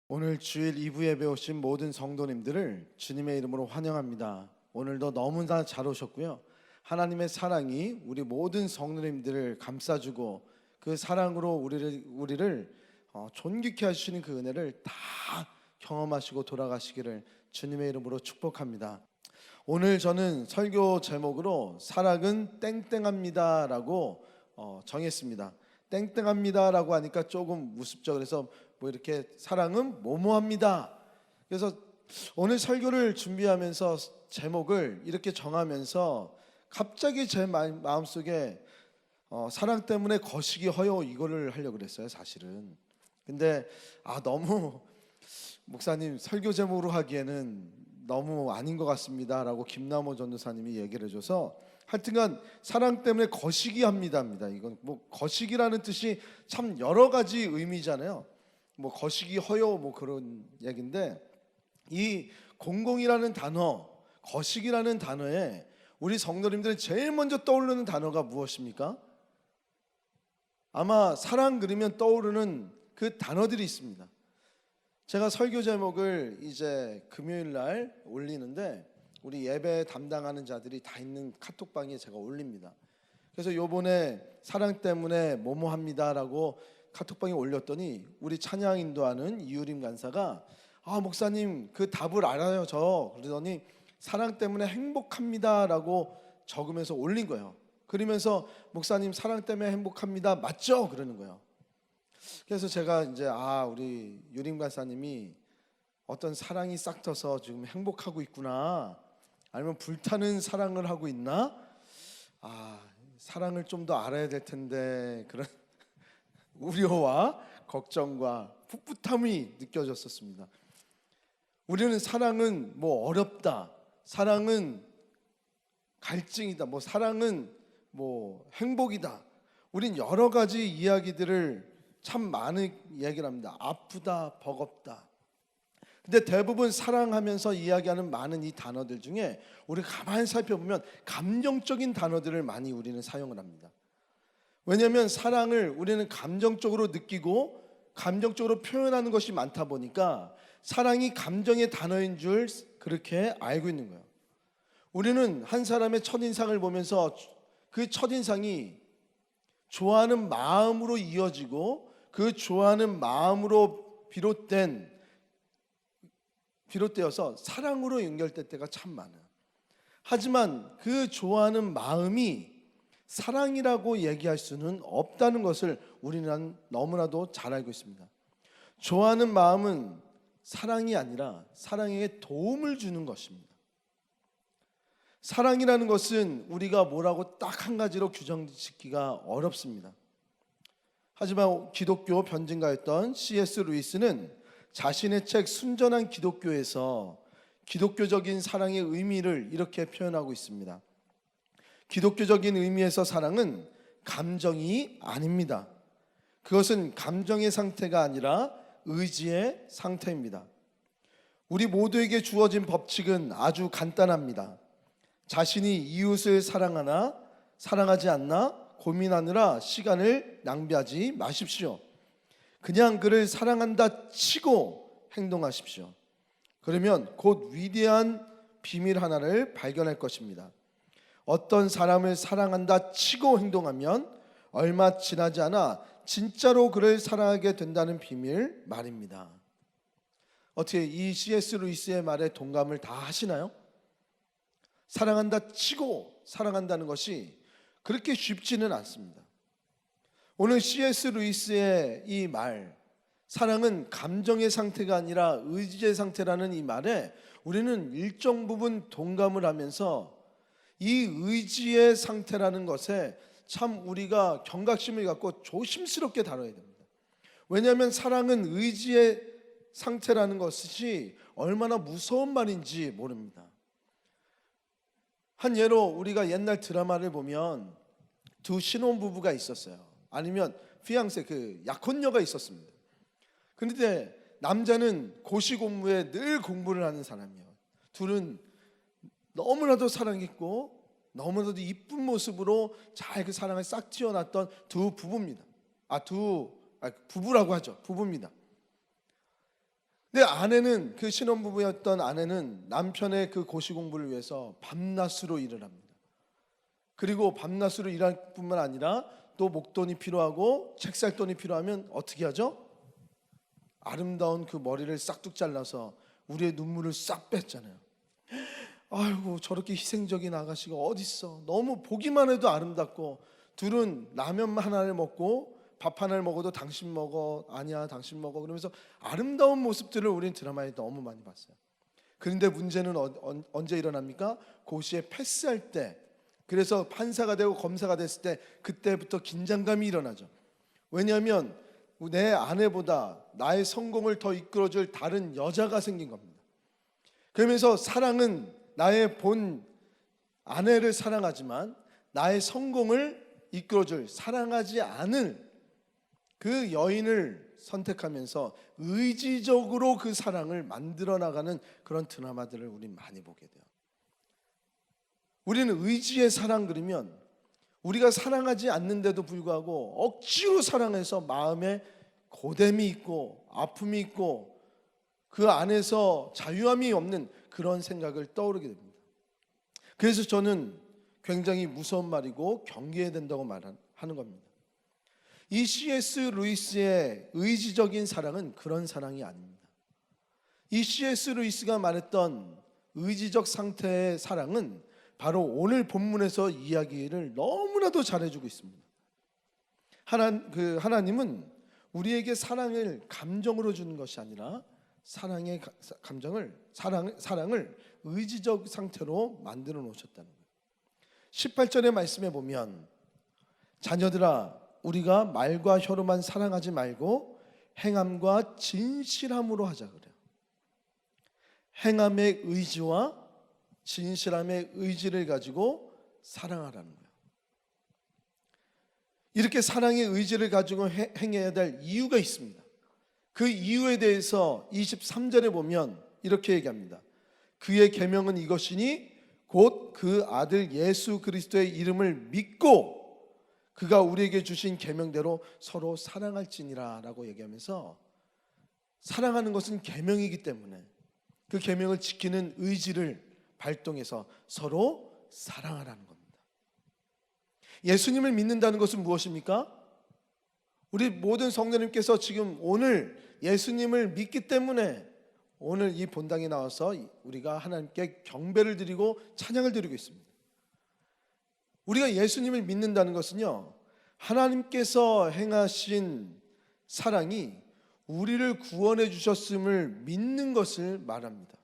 오늘 주일 2부 예배 오신 모든 성도님들을 주님의 이름으로 환영합니다. 오늘도 너무나 잘 오셨고요. 하나님의 사랑이 우리 모든 성도님들을 감싸주고 그 사랑으로 우리를 존귀케 하시는 그 은혜를 다 경험하시고 돌아가시기를 주님의 이름으로 축복합니다. 오늘 저는 설교 제목으로 사랑은 땡땡합니다라고 정했습니다. 땡땡합니다라고 하니까 조금 우습죠. 그래서 뭐 이렇게 사랑은 뭐뭐합니다. 그래서 오늘 설교를 준비하면서 제목을 이렇게 정하면서 갑자기 제 마음속에 사랑 때문에 거시기 허여 이거를 하려고 그랬어요, 사실은. 근데 너무 목사님 설교 제목으로 하기에는 너무 아닌 것 같습니다 라고 김남호 전도사님이 얘기를 해줘서 하여튼간 사랑 때문에 거시기 합니다입니다. 이건 뭐 거시기라는 뜻이 참 여러 가지 의미잖아요. 뭐 거시기 허여 뭐 그런 얘기인데, 이 공공이라는 단어, 거시기라는 단어에 우리 성도님들은 제일 먼저 떠오르는 단어가 무엇입니까? 아마 사랑 그리면 떠오르는 그 단어들이 있습니다. 제가 설교 제목을 이제 금요일 날 올리는데 우리 예배 담당하는 자들이 다 있는 카톡방에 제가 올립니다. 그래서 요번에 사랑 때문에 뭐뭐합니다라고 카톡방에 올렸더니 우리 찬양 인도하는 이유림 간사가 목사님 그 답을 알아요 저. 그러더니 사랑 때문에 행복합니다라고 적으면서 올린 거예요. 그러면서 목사님 사랑 때문에 행복합니다 맞죠? 그러는 거예요. 그래서 제가 이제 우리 유림 간사님이 어떤 사랑이 싹터서 지금 행복하고 있구나, 아니면 불타는 사랑을 하고 있나, 사랑을 좀 더 알아야 될 텐데 그런 우려와 걱정과 풋풋함이 느껴졌었습니다. 우리는 사랑은 뭐 어렵다, 사랑은 갈증이다, 뭐 사랑은 뭐 행복이다, 우린 여러 가지 이야기들을 참 많은 이야기를 합니다. 아프다, 버겁다. 근데 대부분 사랑하면서 이야기하는 많은 이 단어들 중에 우리 가만히 살펴보면 감정적인 단어들을 많이 우리는 사용을 합니다. 왜냐하면 사랑을 우리는 감정적으로 느끼고 감정적으로 표현하는 것이 많다 보니까 사랑이 감정의 단어인 줄 그렇게 알고 있는 거예요. 우리는 한 사람의 첫인상을 보면서 그 첫인상이 좋아하는 마음으로 이어지고 그 좋아하는 마음으로 비롯되어서 사랑으로 연결될 때가 참 많아요. 하지만 그 좋아하는 마음이 사랑이라고 얘기할 수는 없다는 것을 우리는 너무나도 잘 알고 있습니다. 좋아하는 마음은 사랑이 아니라 사랑에게 도움을 주는 것입니다. 사랑이라는 것은 우리가 뭐라고 딱 한 가지로 규정짓기가 어렵습니다. 하지만 기독교 변증가였던 C.S. 루이스는 자신의 책 순전한 기독교에서 기독교적인 사랑의 의미를 이렇게 표현하고 있습니다. 기독교적인 의미에서 사랑은 감정이 아닙니다. 그것은 감정의 상태가 아니라 의지의 상태입니다. 우리 모두에게 주어진 법칙은 아주 간단합니다. 자신이 이웃을 사랑하나 사랑하지 않나 고민하느라 시간을 낭비하지 마십시오. 그냥 그를 사랑한다 치고 행동하십시오. 그러면 곧 위대한 비밀 하나를 발견할 것입니다. 어떤 사람을 사랑한다 치고 행동하면 얼마 지나지 않아 진짜로 그를 사랑하게 된다는 비밀 말입니다. 어떻게 이 C.S. 루이스의 말에 동감을 다 하시나요? 사랑한다 치고 사랑한다는 것이 그렇게 쉽지는 않습니다. 오늘 C.S. 루이스의 이 말, 사랑은 감정의 상태가 아니라 의지의 상태라는 이 말에 우리는 일정 부분 동감을 하면서 이 의지의 상태라는 것에 참 우리가 경각심을 갖고 조심스럽게 다뤄야 됩니다. 왜냐하면 사랑은 의지의 상태라는 것이 얼마나 무서운 말인지 모릅니다. 한 예로 우리가 옛날 드라마를 보면 두 신혼부부가 있었어요. 아니면 피앙세 그 약혼녀가 있었습니다. 그런데 남자는 고시공부에 늘 공부를 하는 사람이에요. 둘은 너무나도 사랑했고 너무나도 이쁜 모습으로 잘 그 사랑을 싹 틔워놨던 두 부부입니다. 부부라고 하죠. 부부입니다. 근데 아내는, 그 신혼부부였던 아내는 남편의 그 고시 공부를 위해서 밤낮으로 일을 합니다. 그리고 밤낮으로 일할 뿐만 아니라 또 목돈이 필요하고 책살돈이 필요하면 어떻게 하죠? 아름다운 그 머리를 싹둑 잘라서 우리의 눈물을 싹 뺐잖아요. 아이고, 저렇게 희생적인 아가씨가 어딨어. 너무 보기만 해도 아름답고, 둘은 라면 하나를 먹고 밥 하나를 먹어도 당신 먹어, 아니야 당신 먹어, 그러면서 아름다운 모습들을 우리는 드라마에 너무 많이 봤어요. 그런데 문제는 언제 일어납니까? 고시에 패스할 때, 그래서 판사가 되고 검사가 됐을 때, 그때부터 긴장감이 일어나죠. 왜냐하면 내 아내보다 나의 성공을 더 이끌어줄 다른 여자가 생긴 겁니다. 그러면서 사랑은 나의 본 아내를 사랑하지만 나의 성공을 이끌어줄, 사랑하지 않을 그 여인을 선택하면서 의지적으로 그 사랑을 만들어 나가는 그런 드라마들을 우리 많이 보게 돼요. 우리는 의지의 사랑 그러면 우리가 사랑하지 않는데도 불구하고 억지로 사랑해서 마음에 고됨이 있고 아픔이 있고 그 안에서 자유함이 없는 그런 생각을 떠오르게 됩니다. 그래서 저는 굉장히 무서운 말이고 경계해야 된다고 말하는 겁니다. 이 C.S. 루이스의 의지적인 사랑은 그런 사랑이 아닙니다. 이 C.S. 루이스가 말했던 의지적 상태의 사랑은 바로 오늘 본문에서 이야기를 너무나도 잘해주고 있습니다. 하나님은 우리에게 사랑을 감정으로 주는 것이 아니라 사랑의 감정을 사랑을 의지적 상태로 만들어 놓으셨다는 거예요. 18절의 말씀에 보면 자녀들아 우리가 말과 혀로만 사랑하지 말고 행함과 진실함으로 하자 그래요. 행함의 의지와 진실함의 의지를 가지고 사랑하라는 거예요. 이렇게 사랑의 의지를 가지고 행해야 될 이유가 있습니다. 그 이유에 대해서 23절에 보면 이렇게 얘기합니다. 그의 계명은 이것이니 곧 그 아들 예수 그리스도의 이름을 믿고 그가 우리에게 주신 계명대로 서로 사랑할지니라 라고 얘기하면서, 사랑하는 것은 계명이기 때문에 그 계명을 지키는 의지를 발동해서 서로 사랑하라는 겁니다. 예수님을 믿는다는 것은 무엇입니까? 우리 모든 성도님께서 지금 오늘 예수님을 믿기 때문에 오늘 이 본당에 나와서 우리가 하나님께 경배를 드리고 찬양을 드리고 있습니다. 우리가 예수님을 믿는다는 것은요, 하나님께서 행하신 사랑이 우리를 구원해 주셨음을 믿는 것을 말합니다.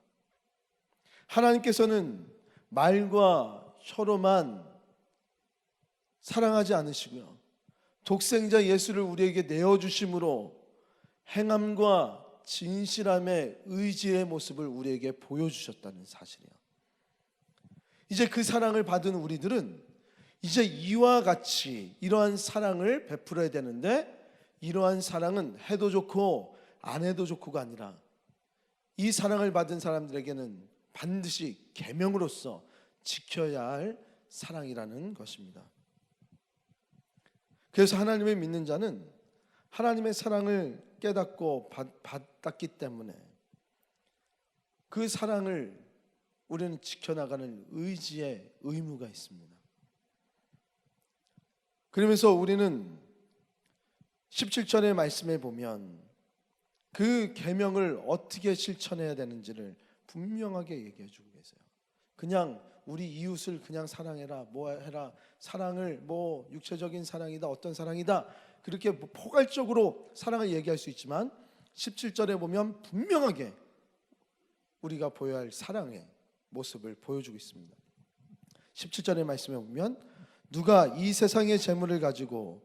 하나님께서는 말과 혀로만 사랑하지 않으시고요, 독생자 예수를 우리에게 내어주심으로 행함과 진실함의 의지의 모습을 우리에게 보여주셨다는 사실이에요. 이제 그 사랑을 받은 우리들은 이제 이와 같이 이러한 사랑을 베풀어야 되는데, 이러한 사랑은 해도 좋고 안 해도 좋고가 아니라 이 사랑을 받은 사람들에게는 반드시 계명으로서 지켜야 할 사랑이라는 것입니다. 그래서 하나님을 믿는 자는 하나님의 사랑을 깨닫고 받았기 때문에 그 사랑을 우리는 지켜나가는 의지의 의무가 있습니다. 그러면서 우리는 17절의 말씀에 보면 그 계명을 어떻게 실천해야 되는지를 분명하게 얘기해 주고 계세요. 그냥 우리 이웃을 그냥 사랑해라, 뭐 해라, 사랑을 뭐 육체적인 사랑이다, 어떤 사랑이다, 그렇게 뭐 포괄적으로 사랑을 얘기할 수 있지만 17절에 보면 분명하게 우리가 보여야 할 사랑의 모습을 보여주고 있습니다. 17절의 말씀에 보면 누가 이 세상의 재물을 가지고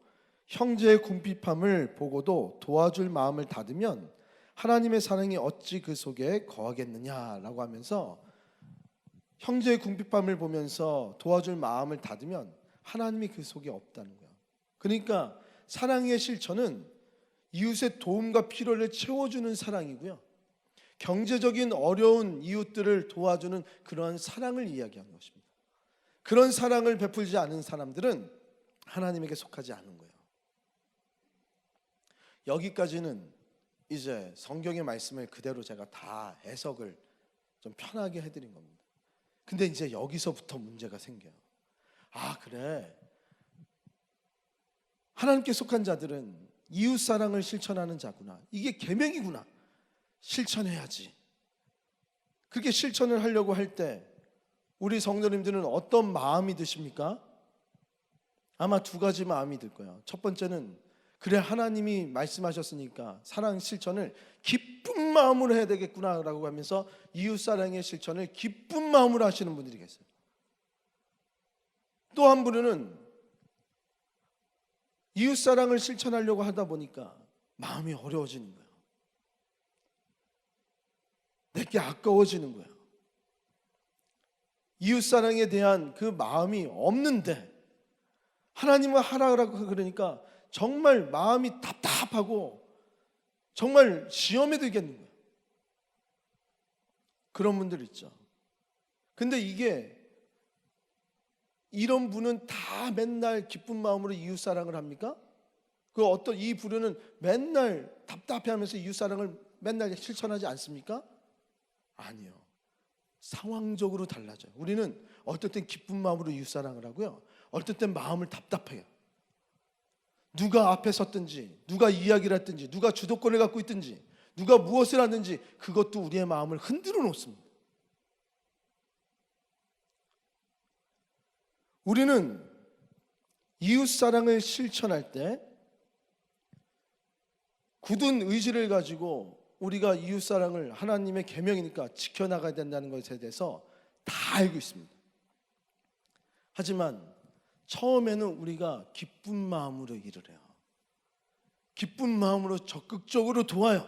형제의 궁핍함을 보고도 도와줄 마음을 닫으면 하나님의 사랑이 어찌 그 속에 거하겠느냐라고 하면서, 형제의 궁핍함을 보면서 도와줄 마음을 닫으면 하나님이 그 속에 없다는 거예요. 그러니까 사랑의 실천은 이웃의 도움과 필요를 채워주는 사랑이고요, 경제적인 어려운 이웃들을 도와주는 그러한 사랑을 이야기하는 것입니다. 그런 사랑을 베풀지 않은 사람들은 하나님에게 속하지 않은 거예요. 여기까지는 이제 성경의 말씀을 그대로 제가 다 해석을 좀 편하게 해드린 겁니다. 근데 이제 여기서부터 문제가 생겨요. 아, 그래, 하나님께 속한 자들은 이웃사랑을 실천하는 자구나, 이게 계명이구나, 실천해야지. 그렇게 실천을 하려고 할 때 우리 성도님들은 어떤 마음이 드십니까? 아마 두 가지 마음이 들 거예요. 첫 번째는, 그래, 하나님이 말씀하셨으니까 사랑 실천을 기쁜 마음으로 해야 되겠구나 라고 하면서 이웃사랑의 실천을 기쁜 마음으로 하시는 분들이 계세요. 또 한 분은 이웃사랑을 실천하려고 하다 보니까 마음이 어려워지는 거예요. 내게 아까워지는 거예요. 이웃사랑에 대한 그 마음이 없는데 하나님은 하라고 그러니까 정말 마음이 답답하고 정말 시험에 들겠는 거예요. 그런 분들 있죠. 근데 이런 분은 다 맨날 기쁜 마음으로 이웃사랑을 합니까? 그 어떤 이 부류는 맨날 답답해하면서 이웃사랑을 맨날 실천하지 않습니까? 아니요. 상황적으로 달라져요. 우리는 어떨 땐 기쁜 마음으로 이웃사랑을 하고요, 어떨 땐 마음을 답답해요. 누가 앞에 섰든지, 누가 이야기를 했든지, 누가 주도권을 갖고 있든지, 누가 무엇을 하든지 그것도 우리의 마음을 흔들어 놓습니다. 우리는 이웃사랑을 실천할 때 굳은 의지를 가지고 우리가 이웃사랑을 하나님의 계명이니까 지켜나가야 된다는 것에 대해서 다 알고 있습니다. 하지만 처음에는 우리가 기쁜 마음으로 일을 해요. 기쁜 마음으로 적극적으로 도와요.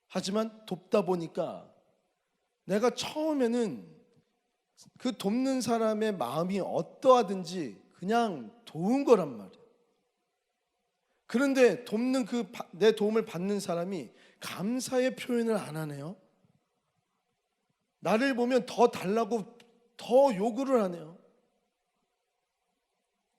하지만 돕다 보니까 내가 처음에는 그 돕는 사람의 마음이 어떠하든지 그냥 도운 거란 말이에요. 그런데 돕는 내 도움을 받는 사람이 감사의 표현을 안 하네요. 나를 보면 더 달라고 더 요구를 하네요.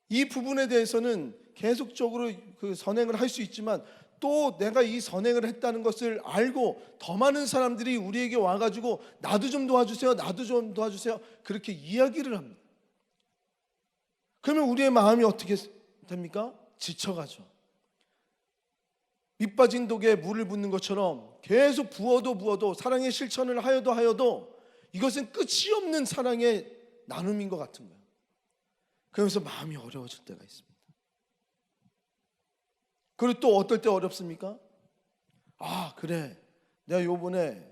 이 부분에 대해서는 계속적으로 그 선행을 할 수 있지만 또 내가 이 선행을 했다는 것을 알고 더 많은 사람들이 우리에게 와가지고 나도 좀 도와주세요, 나도 좀 도와주세요, 그렇게 이야기를 합니다. 그러면 우리의 마음이 어떻게 됩니까? 지쳐가죠. 밑 빠진 독에 물을 붓는 것처럼 계속 부어도 사랑의 실천을 하여도 이것은 끝이 없는 사랑의 나눔인 것 같은 거예요. 그러면서 마음이 어려워질 때가 있습니다. 그리고 또 어떨 때 어렵습니까? 아, 그래, 내가 요번에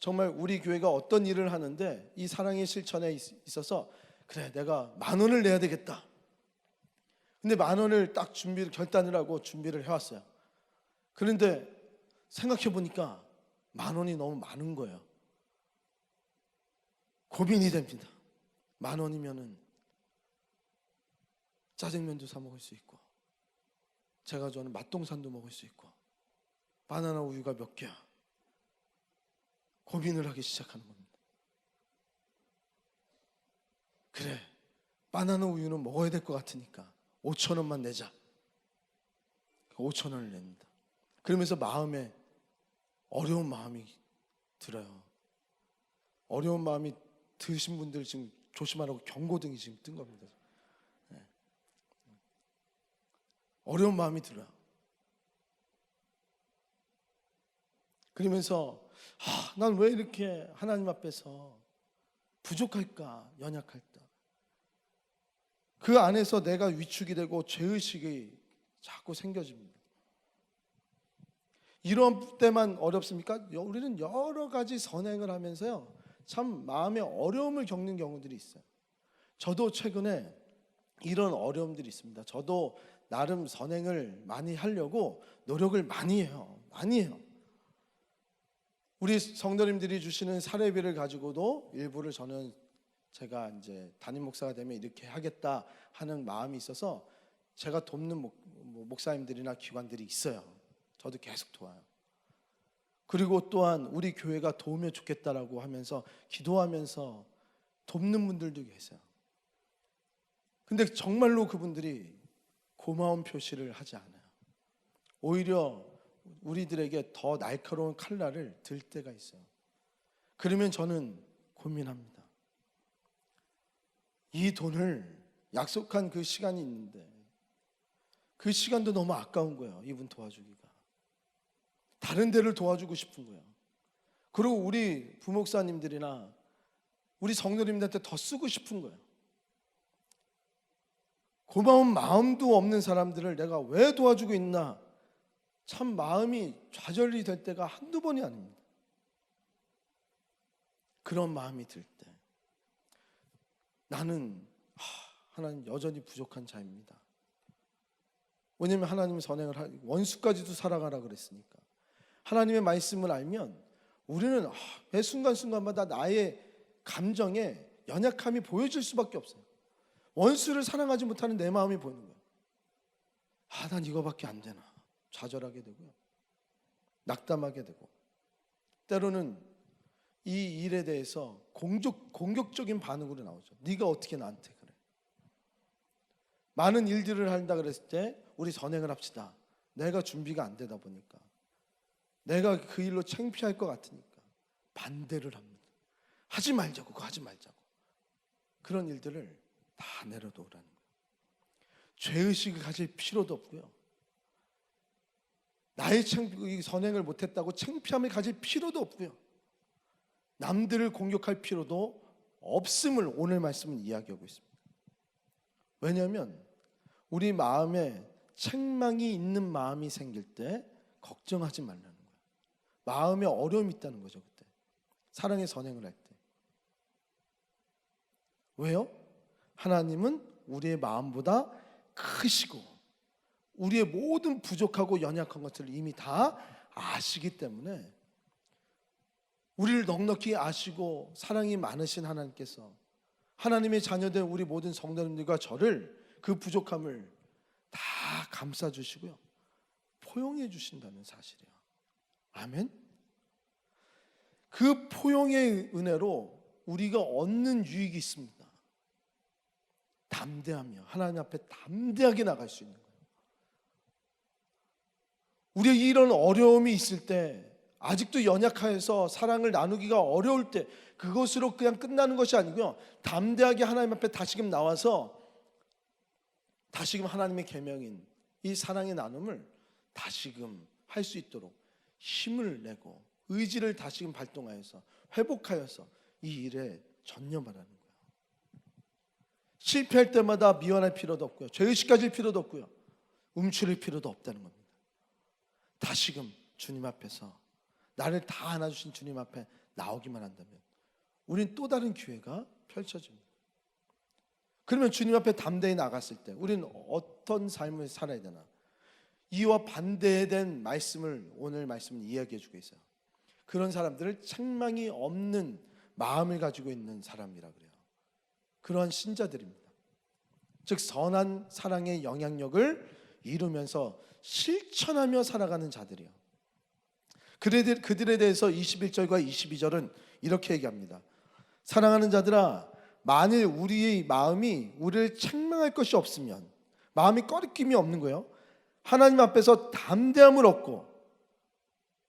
정말 우리 교회가 어떤 일을 하는데 이 사랑의 실천에 있어서 그래, 내가 10,000원을 내야 되겠다. 근데 10,000원을 딱 결단을 하고 준비를 해왔어요. 그런데 생각해 보니까 10,000원이 너무 많은 거예요. 고민이 됩니다. 10,000원이면은 짜장면도 사 먹을 수 있고, 제가 좋아하는 맛동산도 먹을 수 있고, 바나나 우유가 몇 개야. 고민을 하기 시작하는 겁니다. 그래, 바나나 우유는 먹어야 될 것 같으니까 5,000원만 내자. 5,000원을 냅니다. 그러면서 마음에 어려운 마음이 들어요. 어려운 마음이 드신 분들 지금 조심하라고 경고등이 지금 뜬 겁니다. 네. 어려운 마음이 들어요. 그러면서 난 왜 이렇게 하나님 앞에서 부족할까, 연약할까. 그 안에서 내가 위축이 되고 죄의식이 자꾸 생겨집니다. 이런 때만 어렵습니까? 우리는 여러 가지 선행을 하면서요, 참 마음의 어려움을 겪는 경우들이 있어요. 저도 최근에 이런 어려움들이 있습니다. 저도 나름 선행을 많이 하려고 노력을 많이 해요. 우리 성도님들이 주시는 사례비를 가지고도 일부를 저는 제가 이제 담임 목사가 되면 이렇게 하겠다 하는 마음이 있어서 제가 돕는 목사님들이나 기관들이 있어요. 저도 계속 도와요. 그리고 또한 우리 교회가 도우면 좋겠다라고 하면서 기도하면서 돕는 분들도 계세요. 근데 정말로 그분들이 고마운 표시를 하지 않아요. 오히려 우리들에게 더 날카로운 칼날을 들 때가 있어요. 그러면 저는 고민합니다. 이 돈을 약속한 그 시간이 있는데 그 시간도 너무 아까운 거예요. 이분 도와주기가. 다른 데를 도와주고 싶은 거예요. 그리고 우리 부목사님들이나 우리 성도님들한테 더 쓰고 싶은 거예요. 고마운 마음도 없는 사람들을 내가 왜 도와주고 있나, 참 마음이 좌절이 될 때가 한두 번이 아닙니다. 그런 마음이 들 때 나는 하나님 여전히 부족한 자입니다. 왜냐하면 하나님은 선행을 원수까지도 살아가라 그랬으니까. 하나님의 말씀을 알면 우리는 매 순간순간마다 나의 감정에 연약함이 보여질 수밖에 없어요. 원수를 사랑하지 못하는 내 마음이 보이는 거예요. 난 이거밖에 안 되나, 좌절하게 되고요, 낙담하게 되고, 때로는 이 일에 대해서 공격적인 반응으로 나오죠. 네가 어떻게 나한테 그래. 많은 일들을 한다 그랬을 때 우리 선행을 합시다. 내가 준비가 안 되다 보니까, 내가 그 일로 창피할 것 같으니까 반대를 합니다. 하지 말자고, 그거 하지 말자고. 그런 일들을 다 내려놓으라는 거예요. 죄의식을 가질 필요도 없고요, 나의 선행을 못했다고 창피함을 가질 필요도 없고요, 남들을 공격할 필요도 없음을 오늘 말씀은 이야기하고 있습니다. 왜냐하면 우리 마음에 책망이 있는 마음이 생길 때 걱정하지 말라는 거예요. 마음에 어려움이 있다는 거죠. 그때 사랑의 선행을 할 때. 왜요? 하나님은 우리의 마음보다 크시고 우리의 모든 부족하고 연약한 것들을 이미 다 아시기 때문에, 우리를 넉넉히 아시고 사랑이 많으신 하나님께서 하나님의 자녀된 우리 모든 성도님들과 저를, 그 부족함을 다 감싸주시고요, 포용해 주신다는 사실이에요. 아멘. 그 포용의 은혜로 우리가 얻는 유익이 있습니다. 담대하며 하나님 앞에 담대하게 나갈 수 있는 거예요. 우리의 이런 어려움이 있을 때, 아직도 연약해서 사랑을 나누기가 어려울 때, 그것으로 그냥 끝나는 것이 아니고요, 담대하게 하나님 앞에 다시금 나와서 다시금 하나님의 계명인 이 사랑의 나눔을 다시금 할 수 있도록 힘을 내고 의지를 다시금 발동하여서 회복하여서 이 일에 전념하라는 거예요. 실패할 때마다 미워할 필요도 없고요, 죄의식 가질 필요도 없고요, 움츠릴 필요도 없다는 겁니다. 다시금 주님 앞에서 나를 다 안아주신 주님 앞에 나오기만 한다면 우리는 또 다른 기회가 펼쳐집니다. 그러면 주님 앞에 담대히 나갔을 때 우리는 어떤 삶을 살아야 되나, 이와 반대된 말씀을 오늘 말씀은 이야기해 주고 있어요. 그런 사람들을 책망이 없는 마음을 가지고 있는 사람이라 그래요. 그러한 신자들입니다. 즉 선한 사랑의 영향력을 이루면서 실천하며 살아가는 자들이요. 그들에 대해서 21절과 22절은 이렇게 얘기합니다. 사랑하는 자들아, 만일 우리의 마음이 우리를 책망할 것이 없으면, 마음이 꺼리낌이 없는 거예요, 하나님 앞에서 담대함을 얻고,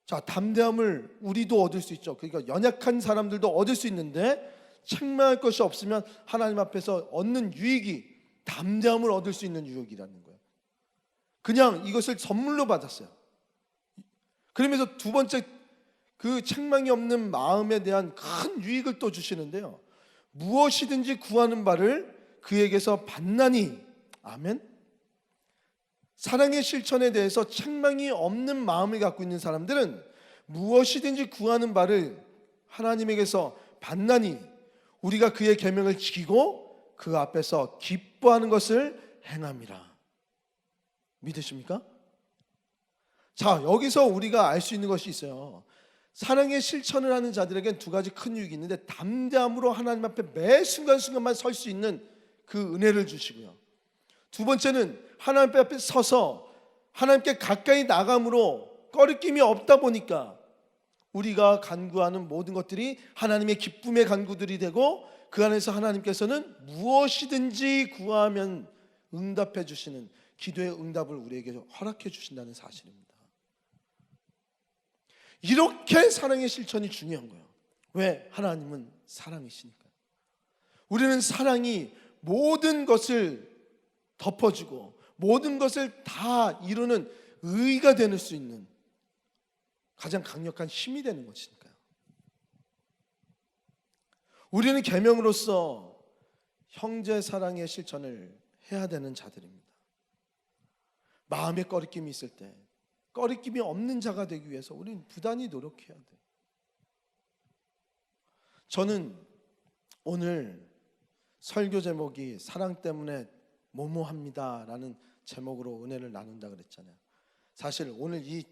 자, 담대함을 우리도 얻을 수 있죠. 그러니까 연약한 사람들도 얻을 수 있는데, 책망할 것이 없으면 하나님 앞에서 얻는 유익이 담대함을 얻을 수 있는 유익이라는 거예요. 그냥 이것을 선물로 받았어요. 그러면서 두 번째, 그 책망이 없는 마음에 대한 큰 유익을 또 주시는데요, 무엇이든지 구하는 바를 그에게서 받나니. 아멘. 사랑의 실천에 대해서 책망이 없는 마음을 갖고 있는 사람들은 무엇이든지 구하는 바를 하나님에게서 받나니, 우리가 그의 계명을 지키고 그 앞에서 기뻐하는 것을 행함이라. 믿으십니까? 자, 여기서 우리가 알 수 있는 것이 있어요. 사랑의 실천을 하는 자들에겐 두 가지 큰 유익이 있는데, 담대함으로 하나님 앞에 매 순간순간만 설 수 있는 그 은혜를 주시고요, 두 번째는 하나님 앞에 서서 하나님께 가까이 나감으로 꺼리낌이 없다 보니까 우리가 간구하는 모든 것들이 하나님의 기쁨의 간구들이 되고, 그 안에서 하나님께서는 무엇이든지 구하면 응답해 주시는 기도의 응답을 우리에게 허락해 주신다는 사실입니다. 이렇게 사랑의 실천이 중요한 거예요. 왜? 하나님은 사랑이시니까요. 우리는 사랑이 모든 것을 덮어주고 모든 것을 다 이루는 의가 될 수 있는 가장 강력한 힘이 되는 것이니까요. 우리는 계명으로서 형제 사랑의 실천을 해야 되는 자들입니다. 마음에 꺼리낌이 있을 때 꺼리낌이 없는 자가 되기 위해서 우리는 부단히 노력해야 돼요. 저는 오늘 설교 제목이 사랑 때문에 뭐뭐합니다 라는 제목으로 은혜를 나눈다 그랬잖아요. 사실 오늘 이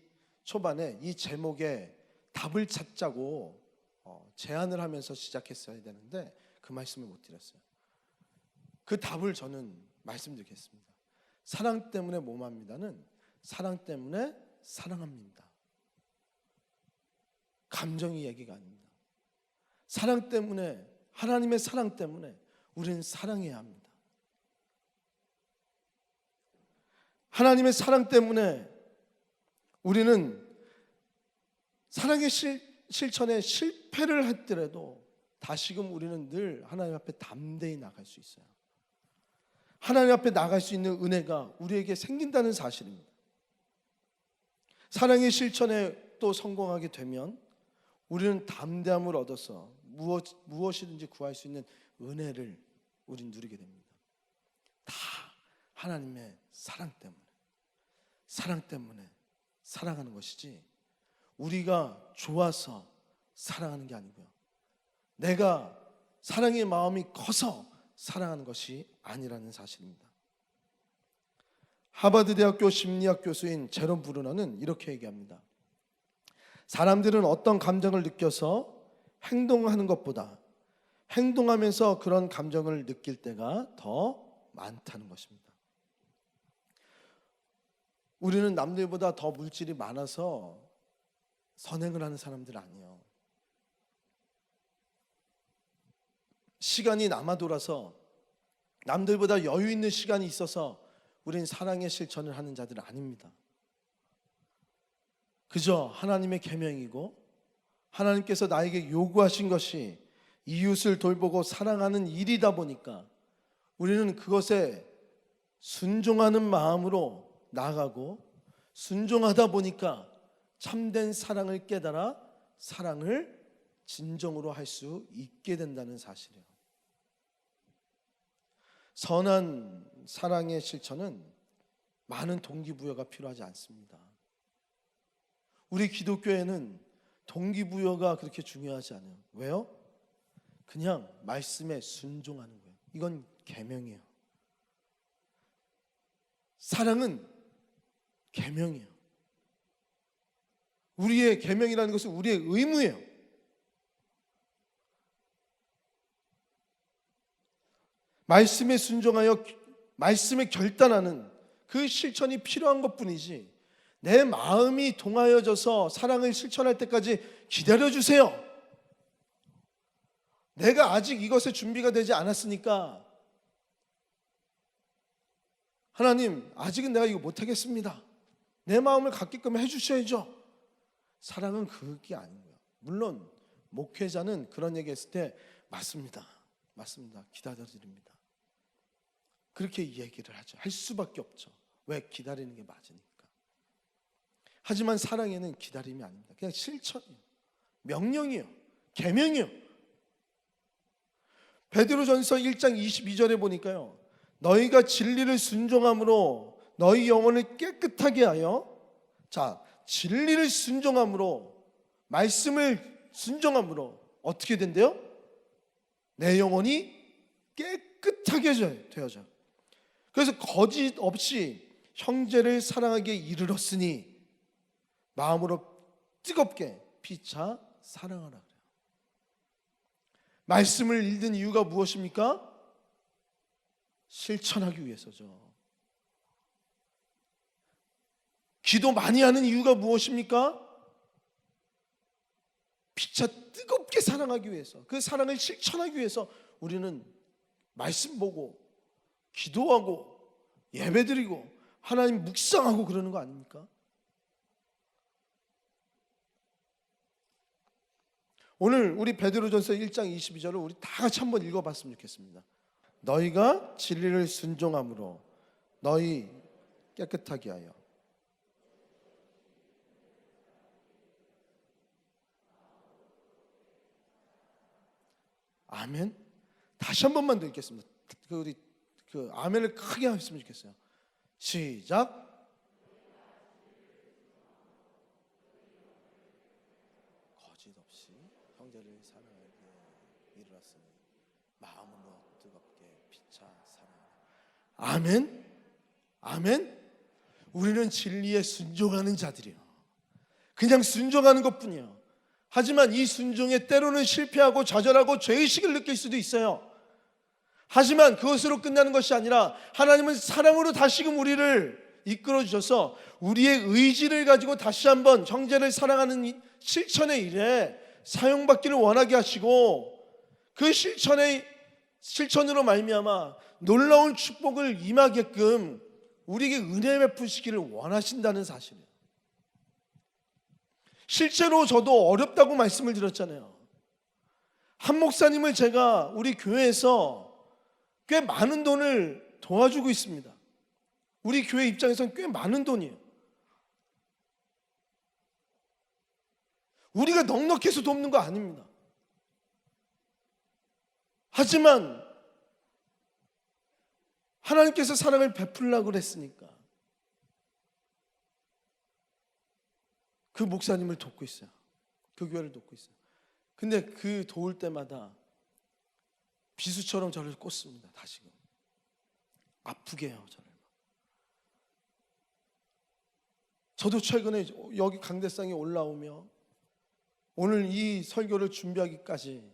초반에 이 제목에 답을 찾자고 제안을 하면서 시작했어야 되는데 그 말씀을 못 드렸어요. 그 답을 저는 말씀드리겠습니다. 사랑 때문에 뭐뭐합니다는 사랑 때문에 사랑합니다. 감정의 얘기가 아닙니다. 사랑 때문에, 하나님의 사랑 때문에 우리는 사랑해야 합니다. 하나님의 사랑 때문에 우리는 사랑의 실천에 실패를 했더라도 다시금 우리는 늘 하나님 앞에 담대히 나갈 수 있어요. 하나님 앞에 나갈 수 있는 은혜가 우리에게 생긴다는 사실입니다. 사랑의 실천에 또 성공하게 되면 우리는 담대함을 얻어서 무엇이든지 구할 수 있는 은혜를 우리는 누리게 됩니다. 다 하나님의 사랑 때문에 사랑하는 것이지 우리가 좋아서 사랑하는 게 아니고요. 내가 사랑의 마음이 커서 사랑하는 것이 아니라는 사실입니다. 하버드 대학교 심리학 교수인 제롬 브루너는 이렇게 얘기합니다. 사람들은 어떤 감정을 느껴서 행동하는 것보다 행동하면서 그런 감정을 느낄 때가 더 많다는 것입니다. 우리는 남들보다 더 물질이 많아서 선행을 하는 사람들 아니에요. 시간이 남아 돌아서 남들보다 여유 있는 시간이 있어서 우리는 사랑의 실천을 하는 자들은 아닙니다. 그저 하나님의 계명이고 하나님께서 나에게 요구하신 것이 이웃을 돌보고 사랑하는 일이다 보니까 우리는 그것에 순종하는 마음으로 나아가고 순종하다 보니까 참된 사랑을 깨달아 사랑을 진정으로 할 수 있게 된다는 사실이에요. 선한 사랑의 실천은 많은 동기부여가 필요하지 않습니다. 우리 기독교에는 동기부여가 그렇게 중요하지 않아요. 왜요? 그냥 말씀에 순종하는 거예요. 이건 계명이에요. 사랑은 계명이에요. 우리의 계명이라는 것은 우리의 의무예요. 말씀에 순종하여 말씀에 결단하는 그 실천이 필요한 것뿐이지 내 마음이 동하여져서 사랑을 실천할 때까지 기다려주세요. 내가 아직 이것에 준비가 되지 않았으니까 하나님 아직은 내가 이거 못하겠습니다. 내 마음을 갖게끔 해주셔야죠. 사랑은 그게 아닌 거예요. 물론 목회자는 그런 얘기 했을 때 맞습니다. 기다려드립니다. 그렇게 얘기를 하죠. 할 수밖에 없죠. 왜? 기다리는 게 맞으니까. 하지만 사랑에는 기다림이 아닙니다. 그냥 실천이에요. 명령이에요. 계명이에요. 베드로전서 1장 22절에 보니까요. 너희가 진리를 순종함으로 너희 영혼을 깨끗하게 하여 진리를 순종함으로 말씀을 순종함으로 어떻게 된대요? 내 영혼이 깨끗하게 되어져. 그래서 거짓 없이 형제를 사랑하기에 이르렀으니 마음으로 뜨겁게 피차 사랑하라 그래요. 말씀을 읽는 이유가 무엇입니까? 실천하기 위해서죠. 기도 많이 하는 이유가 무엇입니까? 피차 뜨겁게 사랑하기 위해서, 그 사랑을 실천하기 위해서 우리는 말씀 보고 기도하고 예배드리고 하나님 묵상하고 그러는 거 아닙니까? 오늘 우리 베드로전서 1장 22절을 우리 다 같이 한번 읽어봤으면 좋겠습니다. 너희가 진리를 순종함으로 너희 깨끗하게 하여. 아멘. 다시 한 번만 더 읽겠습니다. 우리 아멘을 크게 하셨으면 좋겠어요. 시작. 거짓 없이 형제를 사랑하게 이르렀으니 마음으로 뜨겁게 피차 사랑하라. 아멘. 아멘. 우리는 진리에 순종하는 자들이요. 그냥 순종하는 것뿐이요. 하지만 이 순종에 때로는 실패하고 좌절하고 죄의식을 느낄 수도 있어요. 하지만 그것으로 끝나는 것이 아니라 하나님은 사랑으로 다시금 우리를 이끌어 주셔서 우리의 의지를 가지고 다시 한번 형제를 사랑하는 실천의 일에 사용받기를 원하게 하시고, 그 실천으로 말미암아 놀라운 축복을 임하게끔 우리에게 은혜 베푸시기를 원하신다는 사실이에요. 실제로 저도 어렵다고 말씀을 드렸잖아요. 한 목사님을 제가 우리 교회에서 꽤 많은 돈을 도와주고 있습니다. 우리 교회 입장에서는 꽤 많은 돈이에요. 우리가 넉넉해서 돕는 거 아닙니다. 하지만 하나님께서 사랑을 베풀라고 그랬으니까 그 목사님을 돕고 있어요. 그 교회를 돕고 있어요. 근데 그 도울 때마다 비수처럼 저를 꽂습니다. 다시금 아프게 해요. 저를. 저도 최근에 여기 강대상에 올라오며 오늘 이 설교를 준비하기까지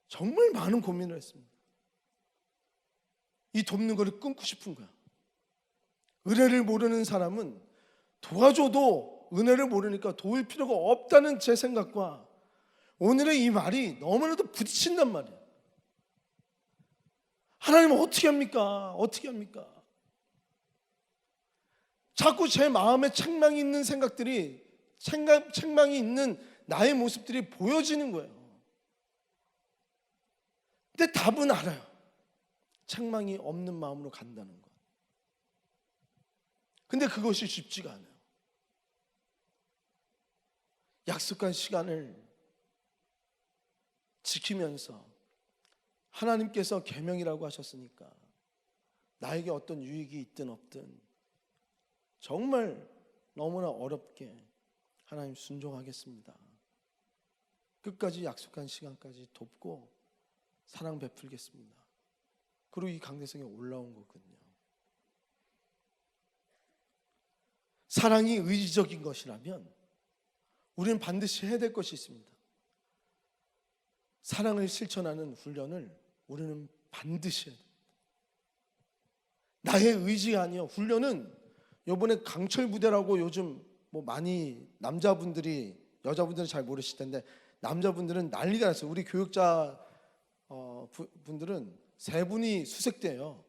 정말 많은 고민을 했습니다. 이 돕는 거를 끊고 싶은 거야. 은혜를 모르는 사람은 도와줘도 은혜를 모르니까 도울 필요가 없다는 제 생각과 오늘의 이 말이 너무나도 부딪힌단 말이에요. 하나님은 어떻게 합니까? 어떻게 합니까? 자꾸 제 마음에 책망이 있는 생각들이, 책망이 있는 나의 모습들이 보여지는 거예요. 근데 답은 알아요. 책망이 없는 마음으로 간다는 것. 근데 그것이 쉽지가 않아요. 약속한 시간을 지키면서 하나님께서 계명이라고 하셨으니까 나에게 어떤 유익이 있든 없든 정말 너무나 어렵게 하나님 순종하겠습니다. 끝까지 약속한 시간까지 돕고 사랑 베풀겠습니다. 그리고 이 강대성에 올라온 거거든요. 사랑이 의지적인 것이라면 우리는 반드시 해야 될 것이 있습니다. 사랑을 실천하는 훈련을 우리는 반드시 해야 됩니다. 나의 의지가 아니요. 훈련은 이번에 강철 부대라고 요즘 뭐 많이 남자분들이, 여자분들은 잘 모르실 텐데 남자분들은 난리가 났어요. 우리 교육자 분들은 세 분이 수색대예요.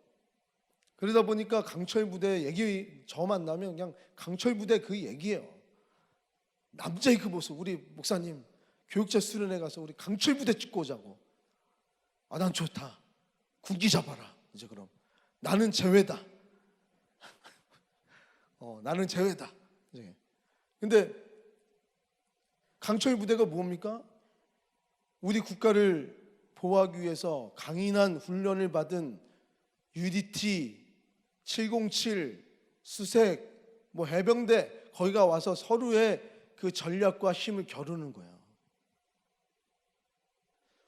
그러다 보니까 강철 부대 얘기 저 만나면 그냥 강철 부대 그 얘기예요. 남자의 그 모습. 우리 목사님 교육자 수련회 가서 우리 강철 부대 찍고 오자고. 아, 난 좋다. 군기 잡아라. 이제 그럼 나는 제외다. 나는 제외다. 이제. 근데 강철 부대가 뭡니까? 우리 국가를 보호하기 위해서 강인한 훈련을 받은 UDT 707 수색 뭐 해병대 거기가 와서 서로의 그 전략과 힘을 겨루는 거예요.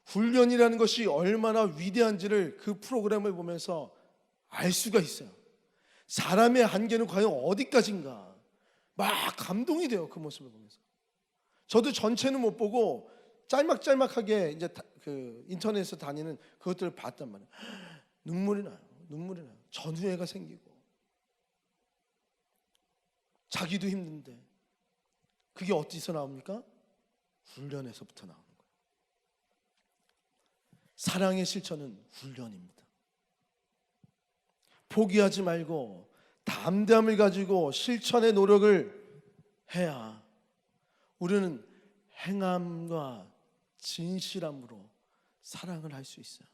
훈련이라는 것이 얼마나 위대한지를 그 프로그램을 보면서 알 수가 있어요. 사람의 한계는 과연 어디까지인가 막 감동이 돼요. 그 모습을 보면서. 저도 전체는 못 보고 짤막짤막하게 이제 그 인터넷에서 다니는 그것들을 봤단 말이에요. 눈물이 나요. 전후회가 생기고 자기도 힘든데 그게 어디서 나옵니까? 훈련에서부터 나오는 거예요. 사랑의 실천은 훈련입니다. 포기하지 말고 담대함을 가지고 실천의 노력을 해야 우리는 행함과 진실함으로 사랑을 할 수 있어요.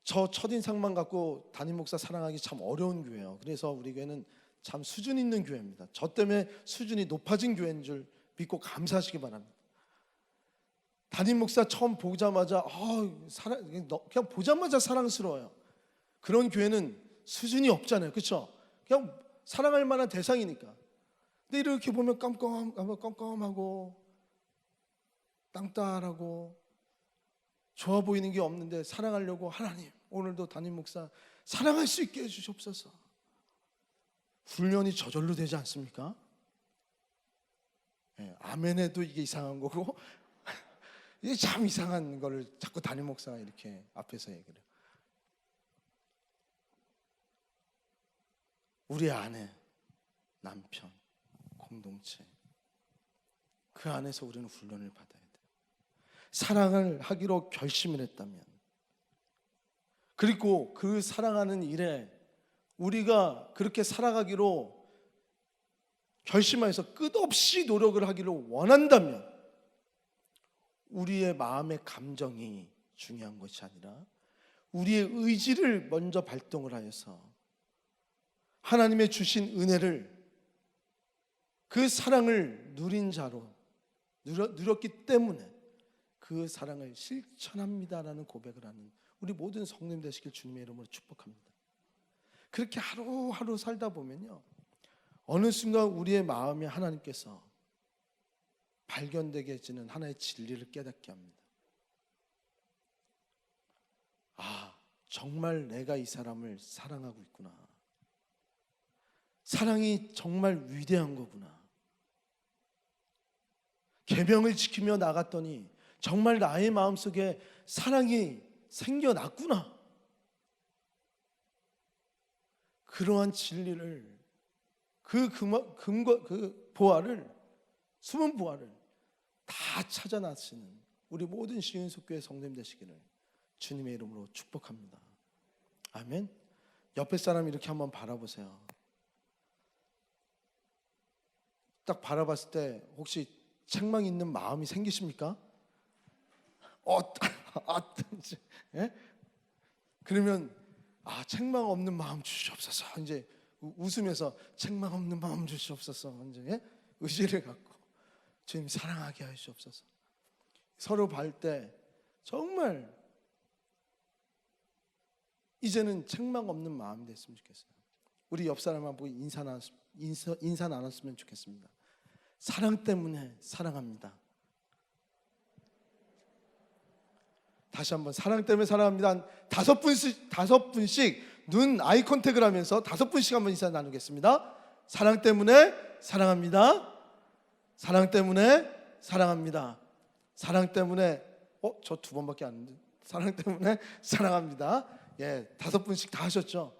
저 첫인상만 갖고 담임 목사 사랑하기 참 어려운 교회예요. 그래서 우리 교회는 참 수준 있는 교회입니다. 저 때문에 수준이 높아진 교회인 줄 믿고 감사하시기 바랍니다. 담임 목사 처음 보자마자 그냥 보자마자 사랑스러워요. 그런 교회는 수준이 없잖아요. 그렇죠? 그냥 사랑할 만한 대상이니까. 근데 이렇게 보면 껌껌하고 땅딸하고 좋아 보이는 게 없는데 사랑하려고 하나님 오늘도 담임 목사 사랑할 수 있게 해주시옵소서. 훈련이 저절로 되지 않습니까? 네, 아멘해도 이게 이상한 거고 이게 참 이상한 거를 자꾸 담임 목사가 이렇게 앞에서 얘기를 해요. 우리 아내, 남편, 공동체 그 안에서 우리는 훈련을 받아야 돼요. 사랑을 하기로 결심을 했다면, 그리고 그 사랑하는 일에 우리가 그렇게 살아가기로 결심해서 끝없이 노력을 하기를 원한다면 우리의 마음의 감정이 중요한 것이 아니라 우리의 의지를 먼저 발동을 하여서 하나님의 주신 은혜를 그 사랑을 누린 자로 누렸기 때문에 그 사랑을 실천합니다라는 고백을 하는 우리 모든 성도님 되시길 주님의 이름으로 축복합니다. 그렇게 하루하루 살다 보면요, 어느 순간 우리의 마음에 하나님께서 발견되게 해주는 하나의 진리를 깨닫게 합니다. 아, 정말 내가 이 사람을 사랑하고 있구나. 사랑이 정말 위대한 거구나. 계명을 지키며 나갔더니 정말 나의 마음속에 사랑이 생겨났구나. 그러한 진리를 그 보화를, 숨은 보화를 다 찾아나시는 우리 모든 시은속교회 성도님 되시기를 주님의 이름으로 축복합니다. 아멘. 옆에 사람 이렇게 한번 바라보세요. 딱 바라봤을 때 혹시 책망 있는 마음이 생기십니까? 어떤지. 예? 그러면 책망 없는 마음 주시옵소서. 이제 웃으면서 책망 없는 마음 주시옵소서. 이제 의지를 갖고 주님 사랑하게 하시옵소서. 서로 볼 때 정말 이제는 책망 없는 마음이 됐으면 좋겠어요. 우리 옆 사람만 보고 인사 나눴으면 좋겠습니다. 사랑 때문에 사랑합니다. 다시 한번 사랑 때문에 사랑합니다. 한 5분씩 눈 아이 컨택을 하면서 5분씩 한번 인사 나누겠습니다. 사랑 때문에 사랑합니다. 사랑 때문에 사랑합니다. 사랑 때문에 저 2번밖에 안 했는데 사랑 때문에 사랑합니다. 예, 5분씩 다 하셨죠?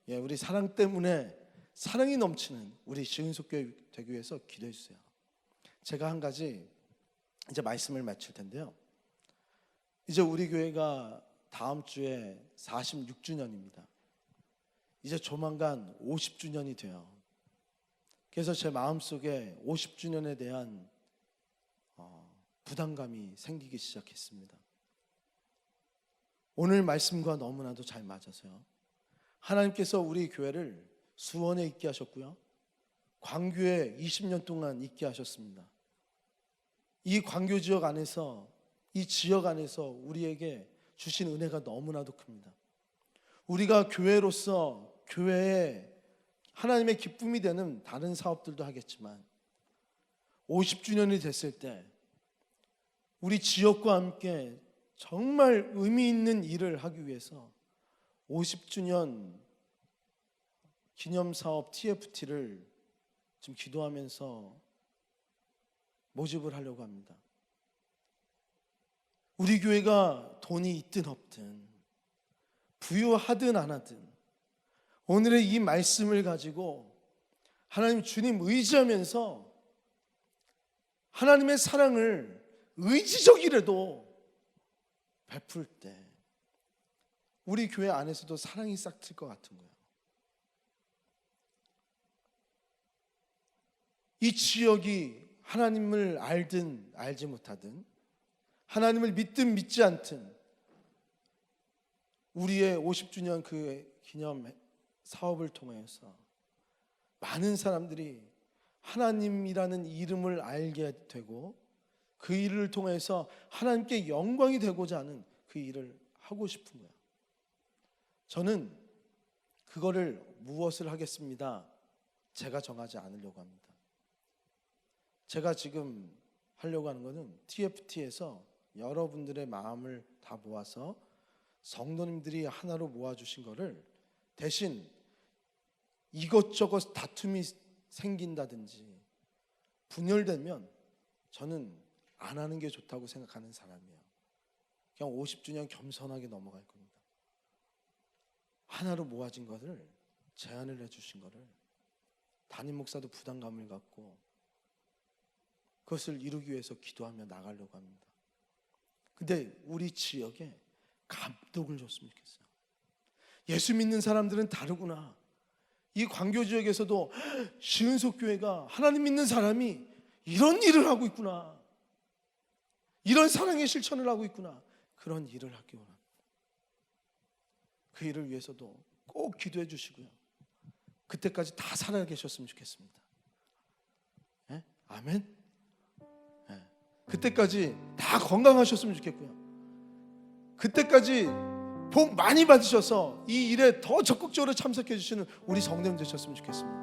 예, 우리 사랑 때문에 사랑이 넘치는 우리 시은속교회 되기 위해서 기도해 주세요. 제가 한 가지 이제 말씀을 마칠 텐데요. 이제 우리 교회가 다음 주에 46주년입니다. 이제 조만간 50주년이 돼요. 그래서 제 마음속에 50주년에 대한 부담감이 생기기 시작했습니다. 오늘 말씀과 너무나도 잘 맞아서요. 하나님께서 우리 교회를 수원에 있게 하셨고요, 광교에 20년 동안 있게 하셨습니다. 이 광교 지역 안에서, 이 지역 안에서 우리에게 주신 은혜가 너무나도 큽니다. 우리가 교회로서 교회에 하나님의 기쁨이 되는 다른 사업들도 하겠지만 50주년이 됐을 때 우리 지역과 함께 정말 의미 있는 일을 하기 위해서 50주년 기념사업 TFT를 지금 기도하면서 모집을 하려고 합니다. 우리 교회가 돈이 있든 없든 부유하든 안 하든 오늘의 이 말씀을 가지고 하나님 주님 의지하면서 하나님의 사랑을 의지적이라도 베풀 때 우리 교회 안에서도 사랑이 싹 틀 것 같은 거예요. 이 지역이 하나님을 알든 알지 못하든, 하나님을 믿든 믿지 않든, 우리의 50주년 그 기념 사업을 통해서 많은 사람들이 하나님이라는 이름을 알게 되고, 그 일을 통해서 하나님께 영광이 되고자 하는 그 일을 하고 싶은 거예요. 저는 그거를 무엇을 하겠습니다, 제가 정하지 않으려고 합니다. 제가 지금 하려고 하는 것은 TFT에서 여러분들의 마음을 다 모아서 성도님들이 하나로 모아주신 거를, 대신 이것저것 다툼이 생긴다든지 분열되면 저는 안 하는 게 좋다고 생각하는 사람이에요. 그냥 50주년 겸손하게 넘어갈 겁니다. 하나로 모아진 것을, 제안을 해주신 것을 담임 목사도 부담감을 갖고 그것을 이루기 위해서 기도하며 나가려고 합니다. 근데 우리 지역에 감동을 줬으면 좋겠어요. 예수 믿는 사람들은 다르구나. 이 광교 지역에서도 시은속 교회가 하나님 믿는 사람이 이런 일을 하고 있구나, 이런 사랑의 실천을 하고 있구나, 그런 일을 하기 원합니다. 그 일을 위해서도 꼭 기도해 주시고요. 그때까지 다 살아계셨으면 좋겠습니다. 네? 아멘. 네. 그때까지 다 건강하셨으면 좋겠고요. 그때까지 복 많이 받으셔서 이 일에 더 적극적으로 참석해 주시는 우리 성도님 되셨으면 좋겠습니다.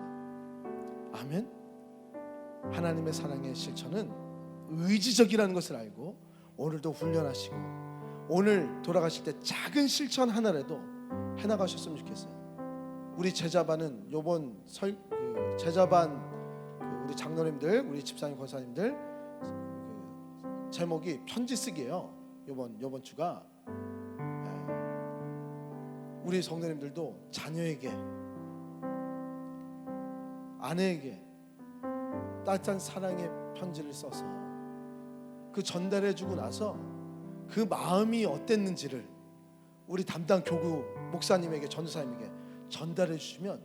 아멘. 하나님의 사랑의 실천은 의지적이라는 것을 알고 오늘도 훈련하시고, 오늘 돌아가실 때 작은 실천 하나라도 해나가셨으면 좋겠어요. 우리 제자반은 요번 제자반 우리 장로님들, 우리 집사님, 권사님들 제목이 편지 쓰기예요. 요번 주가 우리 성도님들도 자녀에게, 아내에게 따뜻한 사랑의 편지를 써서 그 전달해주고 나서 그 마음이 어땠는지를 우리 담당 교구 목사님에게, 전도사님에게 전달해 주시면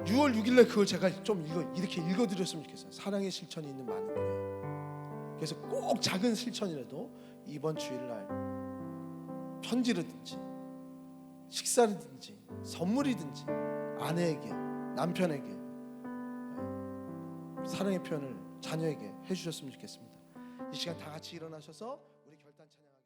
6월 6일날 그걸 제가 좀 이렇게 읽어드렸으면 좋겠어요. 사랑의 실천이 있는 많은 교회. 그래서 꼭 작은 실천이라도 이번 주일날 편지라든지 식사라든지 선물이든지 아내에게, 남편에게 사랑의 표현을 자녀에게 해주셨으면 좋겠습니다. 이 시간 다 같이 일어나셔서 우리 결단 찬양하겠습니다.